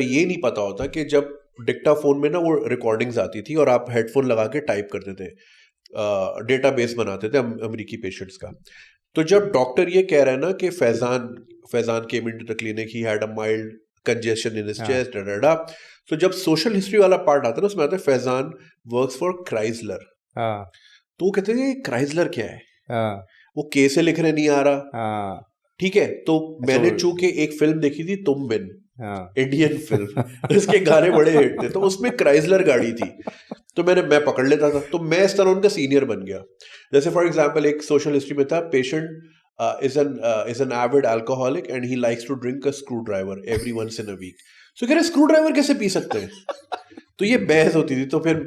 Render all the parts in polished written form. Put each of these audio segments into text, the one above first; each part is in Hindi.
ये नहीं पता होता कि जब डिक्टाफोन में ना वो रिकॉर्डिंग्स आती थी और आप हेडफोन लगा के टाइप करते थे, डेटाबेस बनाते थे अमेरिकी पेशेंट्स का। तो जब डॉक्टर ये कह रहा है ना कि Faizan came into the clinic, he had a mild congestion in his chest, डा, तो जब सोशल हिस्ट्री वाला पार्ट आता है ना, उसमें आता है फैजान वर्क्स फॉर क्राइसलर। तो वो कहते हैं क्राइसलर क्या है, वो के से लिखने नहीं आ रहा, ठीक है। तो मैंने चूंकि एक फिल्म देखी थी तुम बिन, इंडियन फिल्म, उसके गाने बड़े हिट थे, तो उसमें क्राइसलर गाड़ी थी, तो मैं पकड़ लेता था, तो मैं इस तरह उनका सीनियर बन गया। जैसे फॉर एग्जांपल एक सोशल हिस्ट्री में था, patient is an avid alcoholic and he likes to drink a screwdriver every once in a week. So कह रहे स्क्रू ड्राइवर कैसे पी सकते हैं, तो ये बहस होती थी। तो फिर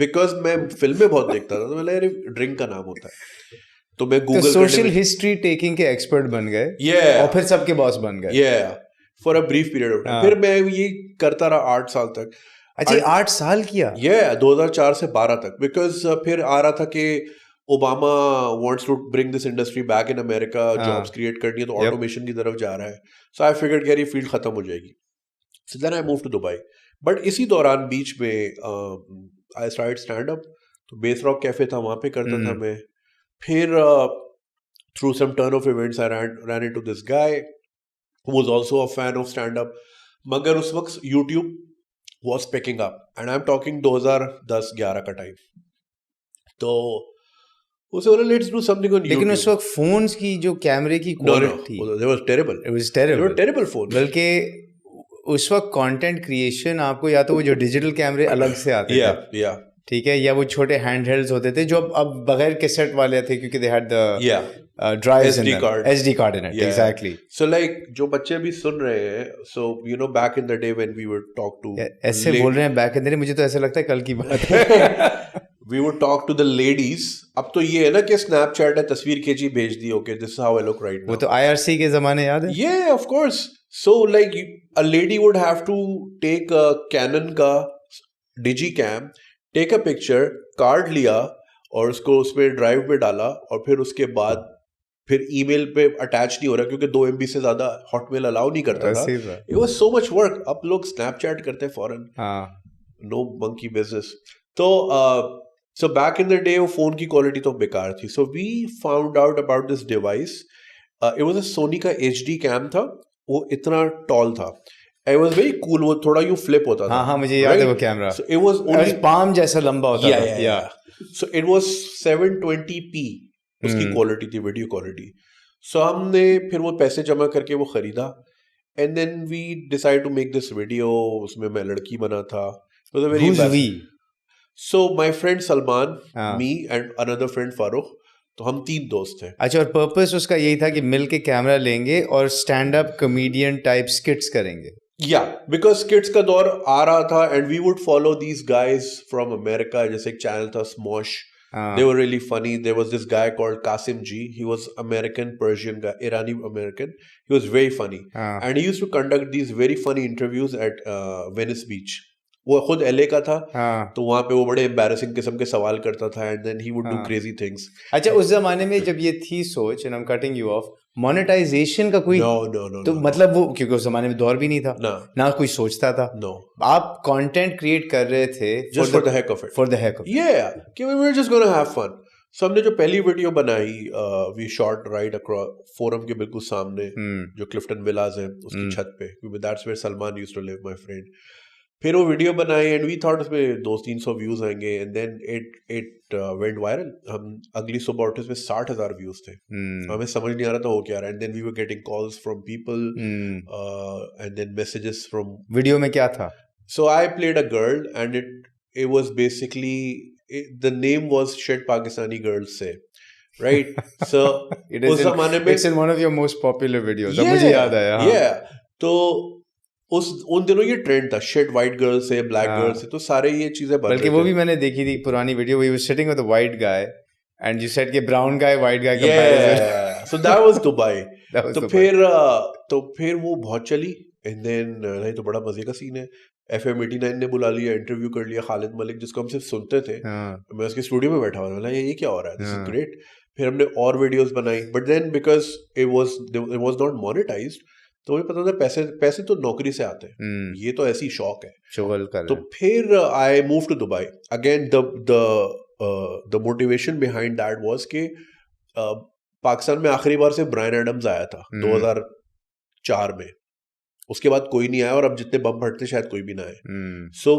बिकॉज मैं फिल्में बहुत देखता था, तो मैं लगा ड्रिंक का नाम होता है, तो मैं गूगल सोशल हिस्ट्री टेकिंग के एक्सपर्ट बन गए, और फिर सबके बॉस बन गए for a brief period of time. फिर मैं ये करता रहा 8 साल तक। अच्छा, 8 साल किया? 2004 से 12 तक, बिकॉज फिर आ रहा था कि Obama wants to bring this industry back in America, jobs create करनी है, तो ऑटोमेशन की तरफ जा रहा है। सो आई फिगर्ड कि ये फील्ड खत्म हो जाएगी, so then I move to Dubai. But इसी दौरान बीच में आई स्टार्टेड स्टैंड अप, तो बेस रॉक कैफे था, वहां पे करता था मैं। फिर through some turn of events I ran into this guy who was also a fan of stand up, मगर उस वक्त YouTube was picking up and I'm talking 2010-11 का टाइम। तो उसे बोला let's do something on YouTube। लेकिन उस वक्त फोन्स की जो कैमरे की क्वालिटी थी, they was terrible, it was terrible, they were terrible phones। बल्कि उस वक्त कंटेंट क्रिएशन आपको या तो वो जो डिजिटल कैमरे अलग से आते थे, ठीक है, या वो छोटे हैंडहेल्ड्स होते थे जो अब बगैर कैसेट वाले थे, क्योंकि they had the drives in SD card in it, exactly। So like जो बच्चे भी सुन रहे हैं, so you know back in the day when we would talk to, ऐसे बोल रहे हैं बैक इन द डे, मुझे तो ऐसा लगता है कल की बात है। We would talk to the ladies। अब तो ये है ना कि स्नैपचैट है, तस्वीर खींची भेज दी, okay this is how I look right now। वो तो IRC के जमाने याद है? Yeah, of course। So like a lady would have to take a Canon का Digicam, take a picture, card लिया और उसको उसमें ड्राइव पे डाला, और फिर उसके बाद फिर ईमेल पे अटैच नहीं हो रहा क्योंकि 2 MB से ज्यादा हॉटमेल अलाउ नहीं करता था। It was so much work. अब लोग स्नैपचैट करते हैं फॉरन, नो मंकी बिजनेस। तो so back in the day वो फोन की क्वालिटी तो बेकार थी। So we found out about this device. It was a Sony का HD कैम था, वो इतना टॉल था, it was very cool, वो थोड़ा यूं फ्लिप होता था। हाँ, मुझे याद है वो camera. So it was only palm जैसा लंबा होता था। Yeah। So it was 720p उसकी क्वालिटी थी, वीडियो क्वालिटी। So हमने फिर वो पैसे जमा करके वो खरीदा, and then we decided to make this video। उसमें मैं लड़की बना था। It was a very embarrassing। So my friend Salman, me and another friend Farooq, तो हम 3 दोस्त थे। अच्छा, और पर्पस उसका यही था कि मिल के कैमरा लेंगे और stand up comedian type skits करेंगे। बिकॉज स्किट्स का दौर आ रहा था, and we would follow these guys from America. जैसे एक चैनल था Smosh, they were really funny। there was this guy called Qasim G, he was American Persian guy, Irani American, he was very funny, and he used to conduct these very funny interviews at Venice Beach। वो खुद LA का था, तो वहां पे वो बड़े एम्बैरेसिंग किस्म के सवाल करता था, and then he would do crazy things. अच्छा, उस जमाने में जब ये थी सोच, and I am cutting you off, monetisation का कोई no, तो मतलब वो, क्योंकि उस जमाने में दौर भी नहीं था ना कोई सोचता था। आप कंटेंट क्रिएट कर रहे थे just for the heck of it, कि we were just gonna have fun। So हमने जो पहली वीडियो बनाई, we shot right across forum के बिल्कुल सामने, जो क्लिफ्टन विलाज है उसकी छत पे, क्योंकि that's where Salman used to live, my friend. फिर वो वीडियो बनाई, एंड वी थॉट उसमें 200-300 व्यूज आएंगे, and then it went viral. हम अगली सुबह उठे, उसमें 60,000 व्यूज थे। हमें समझ नहीं आ रहा था हो क्या रहा है, and then we were getting calls from people, and then messages from. Video में क्या था? So I played a girl, and it was basically, the name was shit Pakistani girls say, right. So उस जमाने में it's in one of your most popular videos, मुझे याद आया। तो उन दिनों ये ट्रेंड था, shit white girl say, black girl say, तो सारे ये चीजें बन रही थी। बल्कि वो भी मैंने देखी थी पुरानी video, we were sitting with a white guy and you said कि brown guy white guy comparison. So that was Dubai. तो फिर वो बहुत चली, एंड देन नहीं तो बड़ा मजे का सीन है, FM 89 ने बुला लिया, इंटरव्यू कर लिया खालिद मलिक, जिसको हम सिर्फ सुनते थे। मैं उसके स्टूडियो में बैठा हुआ था, ये क्या हो रहा है, दिस इज ग्रेट। फिर हमने और वीडियोस बनाई, but then because it was not monetised, तो मुझे पता था पैसे पैसे तो नौकरी से आते हैं, ये तो ऐसी शौक है शुगल कर। तो फिर I move to Dubai again. The motivation behind that was कि पाकिस्तान में आखिरी बार से ब्रायन एडम्स आया था 2004 में, उसके बाद कोई नहीं आया और अब जितने बम फटते शायद कोई भी ना आए। सो